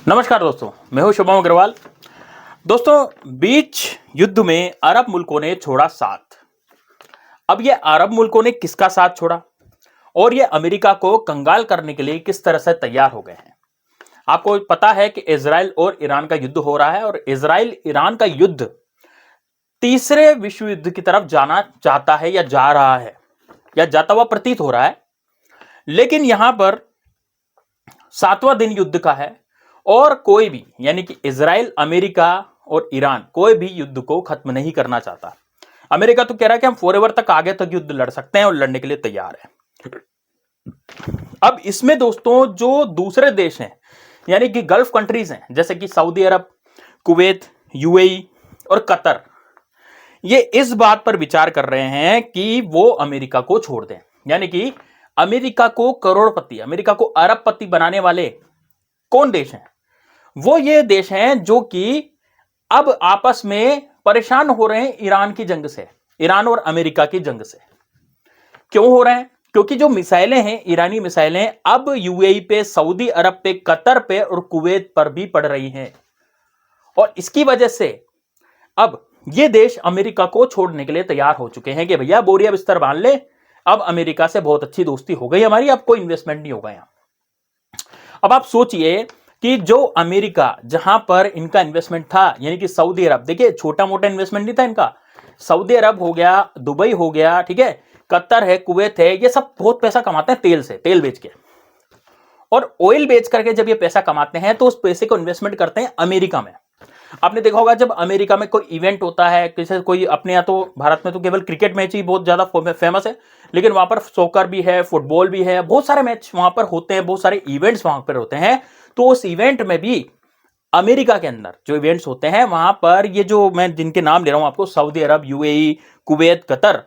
नमस्कार दोस्तों, मैं हूं शुभम अग्रवाल। दोस्तों, बीच युद्ध में अरब मुल्कों ने छोड़ा साथ। अब ये अरब मुल्कों ने किसका साथ छोड़ा और ये अमेरिका को कंगाल करने के लिए किस तरह से तैयार हो गए हैं। आपको पता है कि इजराइल और ईरान का युद्ध हो रहा है और इजराइल ईरान का युद्ध तीसरे विश्व युद्ध की तरफ जाना चाहता है या जा रहा है या जाता हुआ प्रतीत हो रहा है। लेकिन यहां पर 7वां दिन युद्ध का है और कोई भी यानी कि इजराइल, अमेरिका और ईरान कोई भी युद्ध को खत्म नहीं करना चाहता। अमेरिका तो कह रहा है कि हम फॉरएवर तक आगे तक युद्ध लड़ सकते हैं और लड़ने के लिए तैयार है। अब इसमें दोस्तों जो दूसरे देश हैं यानी कि गल्फ कंट्रीज हैं जैसे कि सऊदी अरब, कुवैत, यूएई और कतर, ये इस बात पर विचार कर रहे हैं कि वो अमेरिका को छोड़ दें। यानी कि अमेरिका को करोड़पति, अमेरिका को अरबपति बनाने वाले कौन देश हैं? वो ये देश हैं जो कि अब आपस में परेशान हो रहे हैं ईरान की जंग से, ईरान और अमेरिका की जंग से। क्यों हो रहे हैं? क्योंकि जो मिसाइलें हैं, ईरानी मिसाइलें अब यूएई पे, सऊदी अरब पे, कतर पे और कुवैत पर भी पड़ रही हैं और इसकी वजह से अब ये देश अमेरिका को छोड़ने के लिए तैयार हो चुके हैं कि भैया बोरिया बिस्तर बांध ले, अब अमेरिका से बहुत अच्छी दोस्ती हो गई हमारी, अब कोई इन्वेस्टमेंट नहीं होगा यहां। अब आप सोचिए कि जो अमेरिका, जहां पर इनका इन्वेस्टमेंट था यानी कि सऊदी अरब, देखिए छोटा मोटा इन्वेस्टमेंट नहीं था इनका। सऊदी अरब हो गया, दुबई हो गया, ठीक है, कतर है, कुवैत है, ये सब बहुत पैसा कमाते हैं तेल से, तेल बेच के। और ऑयल बेच करके जब ये पैसा कमाते हैं तो उस पैसे को इन्वेस्टमेंट करते हैं अमेरिका में। आपने देखा होगा जब अमेरिका में कोई इवेंट होता है, जैसे कोई अपने यहाँ तो भारत में तो केवल क्रिकेट मैच ही बहुत ज्यादा फेमस है, लेकिन वहां पर सॉकर भी है, फुटबॉल भी है, बहुत सारे मैच वहां पर होते हैं, बहुत सारे इवेंट्स वहां पर होते हैं। तो उस इवेंट में भी अमेरिका के अंदर जो इवेंट्स होते हैं वहां पर ये जो मैं जिनके नाम ले रहा हूं आपको, सऊदी अरब, यूएई, कुवैत, कतर,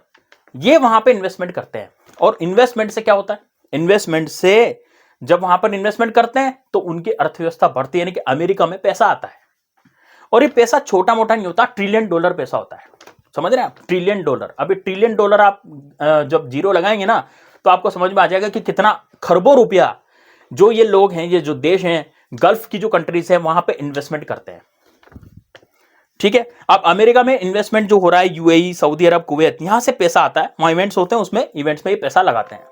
ये वहां पर इन्वेस्टमेंट करते हैं। और इन्वेस्टमेंट से क्या होता है? इन्वेस्टमेंट से जब वहां पर इन्वेस्टमेंट करते हैं तो उनकी अर्थव्यवस्था बढ़ती है, यानी कि अमेरिका में पैसा आता है। और ये पैसा छोटा मोटा नहीं होता, ट्रिलियन डॉलर पैसा होता है। समझ रहे हैं आप? Trillion dollar. अभी ट्रिलियन डॉलर आप जब जीरो लगाएंगे ना तो आपको समझ में आ जाएगा कि कितना खरबों रुपया जो ये लोग हैं, ये जो देश हैं, गल्फ की जो कंट्रीज है, वहां पे इन्वेस्टमेंट करते हैं। ठीक है, अब अमेरिका में इन्वेस्टमेंट जो हो रहा है, यूएई, सऊदी अरब, कुवैत, यहां से पैसा आता है, वहां इवेंट्स होते हैं, उसमें इवेंट्स में ये पैसा लगाते हैं।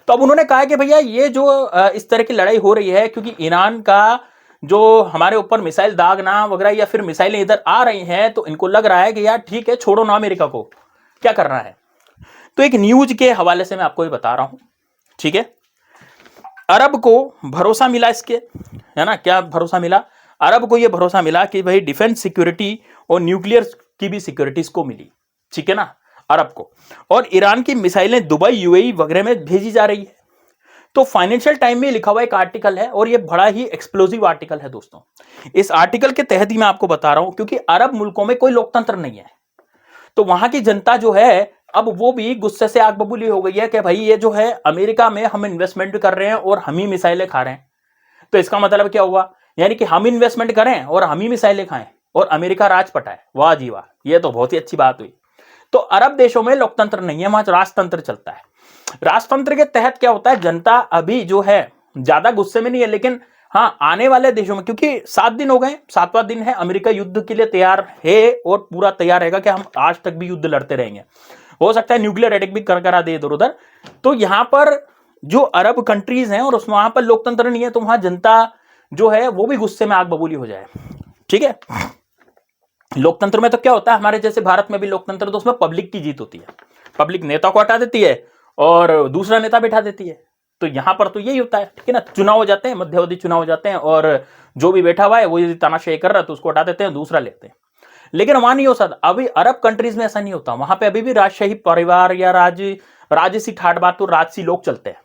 तो अब उन्होंने कहा कि भैया ये जो इस तरह की लड़ाई हो रही है, क्योंकि ईरान का जो हमारे ऊपर मिसाइल दागना वगैरह या फिर मिसाइलें इधर आ रही हैं, तो इनको लग रहा है कि यार ठीक है, छोड़ो ना अमेरिका को, क्या करना है। तो एक न्यूज के हवाले से मैं आपको ये बता रहा हूं, ठीक है। अरब को भरोसा मिला इसके, है ना, क्या भरोसा मिला? अरब को यह भरोसा मिला कि भाई डिफेंस सिक्योरिटी और न्यूक्लियर की भी सिक्योरिटी इसको मिली, ठीक है ना, अरब को। और ईरान की मिसाइलें दुबई, यूएई वगैरह में भेजी जा रही है। तो फाइनेंशियल टाइम में लिखा हुआ एक आर्टिकल है और ये बड़ा ही एक्सप्लोसिव आर्टिकल है दोस्तों। इस आर्टिकल के तहत ही मैं आपको बता रहा हूं, क्योंकि अरब मुल्कों में कोई लोकतंत्र नहीं है, तो वहां की जनता जो है अब वो भी गुस्से से आग बबूली हो गई है कि भाई ये जो है अमेरिका में हम इन्वेस्टमेंट भी कर रहे हैं और हम ही मिसाइलें खा रहे हैं। तो इसका मतलब क्या हुआ? यानी कि हम इन्वेस्टमेंट करें और हम ही मिसाइलें खाएं और अमेरिका राज पटाए। वाह जी वाह, ये तो बहुत ही अच्छी बात हुई। तो अरब देशों में लोकतंत्र नहीं है, वहां राजतंत्र चलता है। राजतंत्र के तहत क्या होता है, जनता अभी जो है ज्यादा गुस्से में नहीं है, लेकिन हाँ आने वाले देशों में, क्योंकि 7 दिन हो गए, 7वां दिन है, अमेरिका युद्ध के लिए तैयार है और पूरा तैयार रहेगा कि हम आज तक भी युद्ध लड़ते रहेंगे। हो सकता है न्यूक्लियर अटैक भी करा दे इधर उधर। तो यहां पर जो अरब कंट्रीज हैं और वहां पर लोकतंत्र नहीं है, तो वहां जनता जो है वो भी गुस्से में आग बबूली हो जाए, ठीक है। लोकतंत्र में तो क्या होता है, हमारे जैसे भारत में भी लोकतंत्र, तो उसमें पब्लिक की जीत होती है, पब्लिक नेता को हटा देती है और दूसरा नेता बैठा देती है। तो यहां पर तो यही होता है, ठीक है ना, चुनाव हो जाते हैं, मध्यावधि चुनाव हो जाते हैं और जो भी बैठा हुआ है वो यदि तानाशाही कर रहा है तो उसको हटा देते हैं, दूसरा लेते हैं। लेकिन वहां नहीं हो सकता, अभी अरब कंट्रीज में ऐसा नहीं होता, वहां पे अभी भी राजशाही परिवार या राजसी ठाट बात तो राजसी लोग चलते हैं,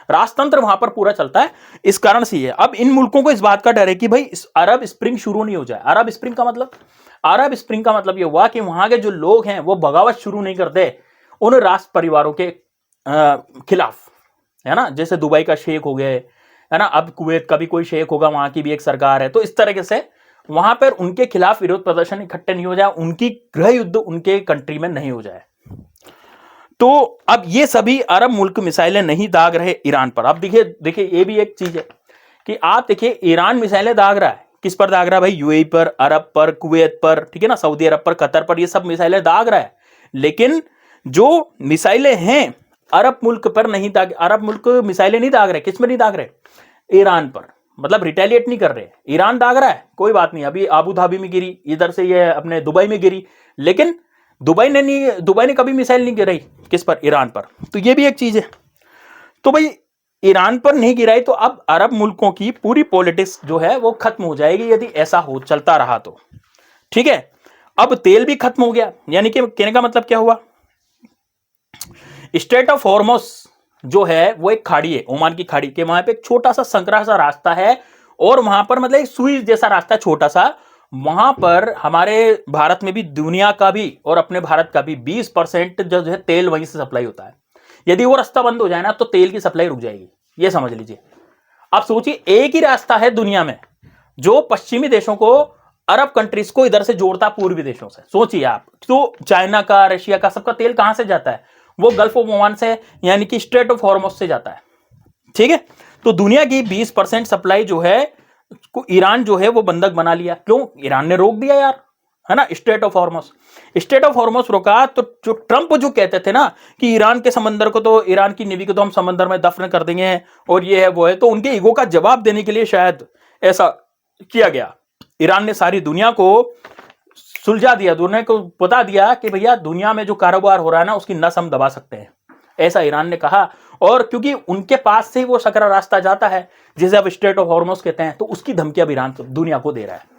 राजतंत्र वहां पर पूरा चलता है। इस कारण से अब इन मुल्कों को इस बात का डर है कि भाई इस अरब स्प्रिंग शुरू नहीं हो जाए। अरब स्प्रिंग का मतलब, अरब स्प्रिंग का मतलब यह हुआ कि वहां के जो लोग हैं वो बगावत शुरू नहीं करते उन राष्ट्र परिवारों के खिलाफ, है ना, जैसे दुबई का शेख हो गए, है ना, अब कुवैत का भी कोई शेख होगा, वहां की भी एक सरकार है। तो इस तरीके से वहां पर उनके खिलाफ विरोध प्रदर्शन इकट्ठे नहीं हो जाए, उनकी गृह युद्ध उनके कंट्री में नहीं हो जाए। तो अब ये सभी अरब मुल्क मिसाइलें नहीं दाग रहे ईरान पर। अब देखिए देखिए ये भी एक चीज है, कि आप देखिए ईरान मिसाइलें दाग रहा है, किस पर दाग रहा है भाई? यूएई पर, अरब पर, कुवैत पर, ठीक है ना, सऊदी अरब पर, कतर पर, ये सब मिसाइलें दाग रहा है। लेकिन जो मिसाइलें हैं अरब मुल्क पर नहीं दाग, अरब मुल्क मिसाइलें नहीं दाग रहे, किस में नहीं दाग रहे? ईरान पर, मतलब रिटेलिएट नहीं कर रहे। ईरान दाग रहा है, कोई बात नहीं, अभी आबू धाबी में गिरी, इधर से ये अपने दुबई में गिरी, लेकिन दुबई ने कभी मिसाइल नहीं गिराई, किस पर? ईरान पर। तो ये भी एक चीज है। तो भाई ईरान पर नहीं गिराई, तो अब अरब मुल्कों की पूरी पॉलिटिक्स जो है वो खत्म हो जाएगी यदि ऐसा हो चलता रहा तो। ठीक है, अब तेल भी खत्म हो गया, यानी कि कहने का मतलब क्या हुआ? स्ट्रेट ऑफ हॉर्मुज जो है वो एक खाड़ी है, ओमान की खाड़ी के, वहां पे एक छोटा सा संकरा सा रास्ता है, और वहां पर मतलब एक सुई जैसा रास्ता छोटा सा, वहां पर हमारे भारत में भी, दुनिया का भी और अपने भारत का भी 20% जो है तेल वहीं से सप्लाई होता है। यदि वो रास्ता बंद हो जाए ना तो तेल की सप्लाई रुक जाएगी, ये समझ लीजिए। आप सोचिए, एक ही रास्ता है दुनिया में जो पश्चिमी देशों को, अरब कंट्रीज को इधर से जोड़ता पूर्वी देशों से। सोचिए आप, तो चाइना का, रशिया का, सबका तेल कहां से जाता है? वो गल्फ ऑफ ओमान से, यानी कि स्ट्रेट ऑफ हॉर्मुज से जाता है। ठीक है, तो दुनिया की 20% सप्लाई जो है को ईरान जो है वो बंधक बना लिया। क्यों? ईरान ने रोक दिया यार, है ना, straight of Hormuz. Straight of Hormuz रोका तो जो ट्रंप जो कहते थे ना कि ईरान के समंदर को, तो ईरान की नेवी को तो हम समंदर में दफन कर देंगे, और ये है वो है, तो उनके ईगो का जवाब देने के लिए शायद ऐसा किया गया। ईरान ने सारी दुनिया को सुलझा दिया, दुनिया को बता दिया कि भैया दुनिया में जो कारोबार हो रहा है ना उसकी नस हम दबा सकते हैं, ऐसा ईरान ने कहा। और क्योंकि उनके पास से वो सकरा रास्ता जाता है जिसे अब स्ट्रेट ऑफ हॉर्मुज कहते हैं, तो उसकी धमकी अब ईरान दुनिया को दे रहा है।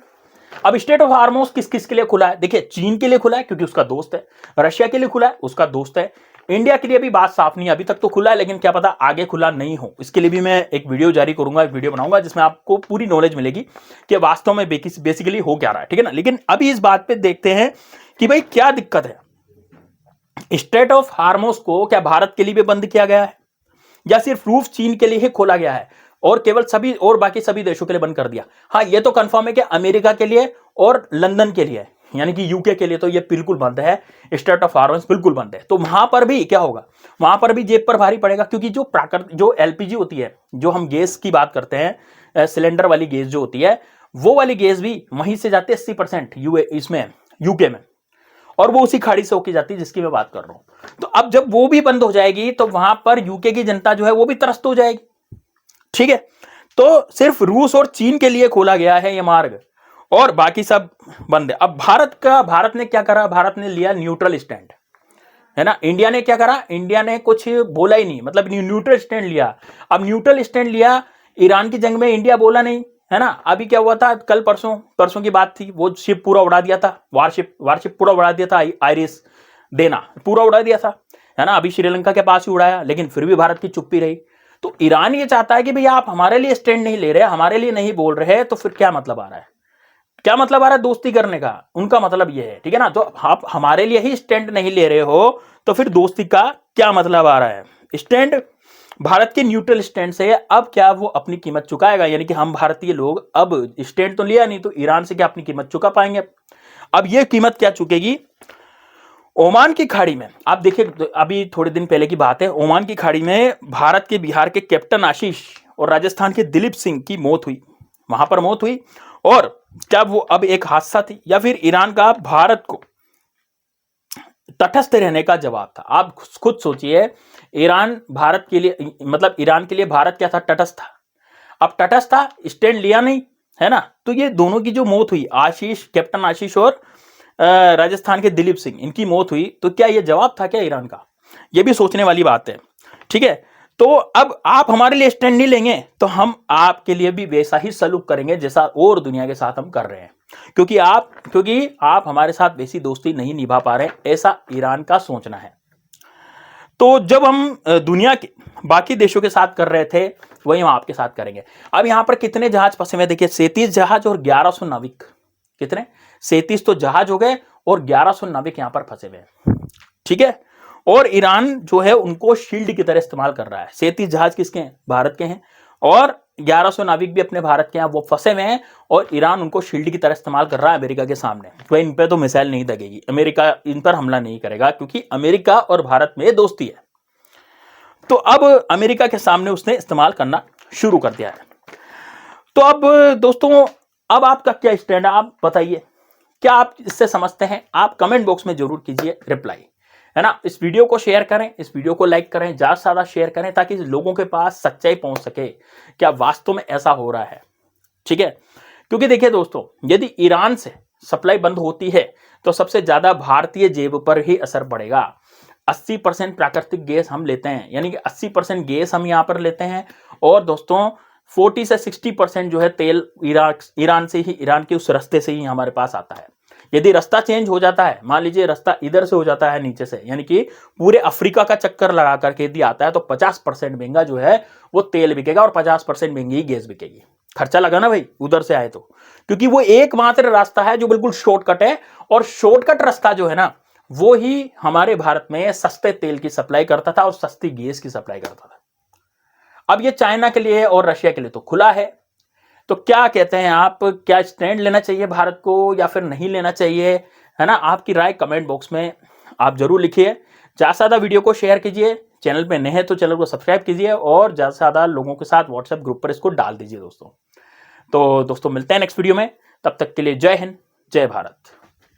अब स्ट्रेट ऑफ हॉर्मुज किस किस के लिए खुला है? देखिए, चीन के लिए खुला है क्योंकि उसका दोस्त है, रशिया के लिए खुला है, उसका दोस्त है, इंडिया के लिए भी बात साफ नहीं है, अभी तक तो खुला है, लेकिन क्या पता आगे खुला नहीं हो। इसके लिए भी मैं एक वीडियो जारी करूंगा, एक वीडियो बनाऊंगा जिसमें आपको पूरी नॉलेज मिलेगी कि वास्तव में बेसिकली हो क्या रहा है। ठीक है ना, लेकिन अभी इस बात पे देखते हैं कि भाई क्या दिक्कत है। स्ट्रेट ऑफ हॉर्मुज को क्या भारत के लिए भी बंद किया गया है, या सिर्फ रूस चीन के लिए ही खोला गया है और केवल सभी और बाकी सभी देशों के लिए बंद कर दिया? हाँ, ये तो कंफर्म है कि अमेरिका के लिए और लंदन के लिए, यानी कि यूके के लिए तो ये बिल्कुल बंद है, स्ट्रेट ऑफ हॉर्मुज बिल्कुल बंद है। तो वहां पर भी क्या होगा? वहां पर भी जेब पर भारी पड़ेगा, क्योंकि जो एलपीजी होती है, जो हम गैस की बात करते हैं, सिलेंडर वाली गैस जो होती है, वो वाली गैस भी वहीं से जाती है 80% यूके में, और वो उसी खाड़ी से होके जाती है जिसकी मैं बात कर रहा हूं। तो अब जब वो भी बंद हो जाएगी तो वहां पर यूके की जनता जो है वो भी त्रस्त हो जाएगी। ठीक है, तो सिर्फ रूस और चीन के लिए खोला गया है ये मार्ग, और बाकी सब बंद है। अब भारत ने क्या करा? भारत ने लिया न्यूट्रल स्टैंड, है ना। इंडिया ने क्या करा? इंडिया ने कुछ बोला ही नहीं, मतलब न्यूट्रल स्टैंड लिया। अब न्यूट्रल स्टैंड लिया, ईरान की जंग में इंडिया बोला नहीं, है ना। अभी क्या हुआ था, कल परसों की बात थी, वो शिप पूरा उड़ा दिया था, वारशिप पूरा उड़ा दिया था, आइरिस देना पूरा उड़ा दिया था, है ना। अभी श्रीलंका के पास ही उड़ाया, लेकिन फिर भी भारत की चुप्पी रही। तो ईरान ये चाहता है कि भैया आप हमारे लिए स्टैंड नहीं ले रहे, हमारे लिए नहीं बोल रहे, तो फिर क्या मतलब आ रहा है? क्या मतलब आ रहा है दोस्ती करने का? उनका मतलब ये है, ठीक है ना। तो आप हमारे लिए ही स्टैंड नहीं ले रहे हो, तो फिर दोस्ती का क्या मतलब आ रहा है? स्टैंड, भारत के न्यूट्रल स्टैंड से अब क्या वो अपनी कीमत चुकाएगा? यानी कि हम भारतीय लोग अब स्टैंड तो लिया नहीं, तो ईरान से क्या अपनी कीमत चुका पाएंगे? अब ये कीमत क्या चुकेगी? ओमान की खाड़ी में आप देखिए, अभी थोड़े दिन पहले की बात है, ओमान की खाड़ी में भारत के, बिहार के कैप्टन आशीष और राजस्थान के दिलीप सिंह की मौत हुई, वहां पर मौत हुई। और क्या वो अब एक हादसा थी, या फिर ईरान का भारत को तटस्थ रहने का जवाब था? आप खुद सोचिए, ईरान भारत के लिए, मतलब ईरान के लिए भारत क्या था? तटस्थ था। अब तटस्थ था, स्टैंड लिया नहीं, है ना। तो ये दोनों की जो मौत हुई, कैप्टन आशीष और राजस्थान के दिलीप सिंह, इनकी मौत हुई, तो क्या ये जवाब था क्या ईरान का? ये भी सोचने वाली बात है। ठीक है, तो अब आप हमारे लिए स्टैंड नहीं लेंगे तो हम आपके लिए भी वैसा ही सलूक करेंगे जैसा और दुनिया के साथ हम कर रहे हैं, क्योंकि आप हमारे साथ वैसी दोस्ती नहीं निभा पा रहे, ऐसा ईरान का सोचना है। तो जब हम दुनिया के बाकी देशों के साथ कर रहे थे, वही हम आपके साथ करेंगे। अब यहां पर कितने जहाज फंसे हुए देखिए, 37 जहाज और 1100 नाविक। कितने? 37 तो जहाज हो गए और 1100 नाविक यहां पर फंसे हुए हैं। ठीक है, और ईरान जो है उनको शील्ड की तरह इस्तेमाल कर रहा है। 37 जहाज किसके हैं? भारत के हैं, और 1100 नाविक भी अपने भारत के हैं, वो फंसे हुए हैं, और ईरान उनको शील्ड की तरह इस्तेमाल कर रहा है अमेरिका के सामने। तो इन पे तो मिसाइल नहीं दगेगी, अमेरिका इन पर हमला नहीं करेगा, क्योंकि अमेरिका और भारत में दोस्ती है। तो अब अमेरिका के सामने उसने इस्तेमाल करना शुरू कर दिया है। तो अब दोस्तों, अब आपका क्या स्टैंड है, आप बताइए, क्या आप इससे समझते हैं? आप कमेंट बॉक्स में जरूर कीजिए रिप्लाई, है ना। इस वीडियो को शेयर करें, इस वीडियो को लाइक करें, ज्यादा से ज्यादा शेयर करें, ताकि लोगों के पास सच्चाई पहुंच सके, क्या वास्तव में ऐसा हो रहा है। ठीक है, क्योंकि देखिए दोस्तों, यदि ईरान से सप्लाई बंद होती है तो सबसे ज्यादा भारतीय जेब पर ही असर पड़ेगा। 80% प्राकृतिक गैस हम लेते हैं, यानी कि 80% गैस हम यहां पर लेते हैं, और दोस्तों 40 से 60% जो है तेल ईरान से ही, ईरान के उस रास्ते से ही हमारे पास आता है। यदि रास्ता चेंज हो जाता है, मान लीजिए रास्ता इधर से हो जाता है नीचे से, यानी कि पूरे अफ्रीका का चक्कर लगा करके यदि आता है, तो 50% महंगा जो है वो तेल बिकेगा और 50% महंगी गैस बिकेगी। खर्चा लगा ना भाई, उधर से आए तो, क्योंकि वो एकमात्र रास्ता है जो बिल्कुल शॉर्टकट है, और शॉर्टकट रास्ता जो है ना, वो ही हमारे भारत में सस्ते तेल की सप्लाई करता था और सस्ती गैस की सप्लाई करता था। अब ये चाइना के लिए और रशिया के लिए तो खुला है। तो क्या कहते हैं आप, क्या स्टैंड लेना चाहिए भारत को या फिर नहीं लेना चाहिए, है ना। आपकी राय कमेंट बॉक्स में आप जरूर लिखिए। ज्यादा से ज्यादा वीडियो को शेयर कीजिए, चैनल पे नए हैं तो चैनल को सब्सक्राइब कीजिए, और ज्यादा से ज्यादा लोगों के साथ व्हाट्सएप ग्रुप पर इसको डाल दीजिए दोस्तों। तो दोस्तों, मिलते हैं नेक्स्ट वीडियो में, तब तक के लिए जय हिंद, जय भारत।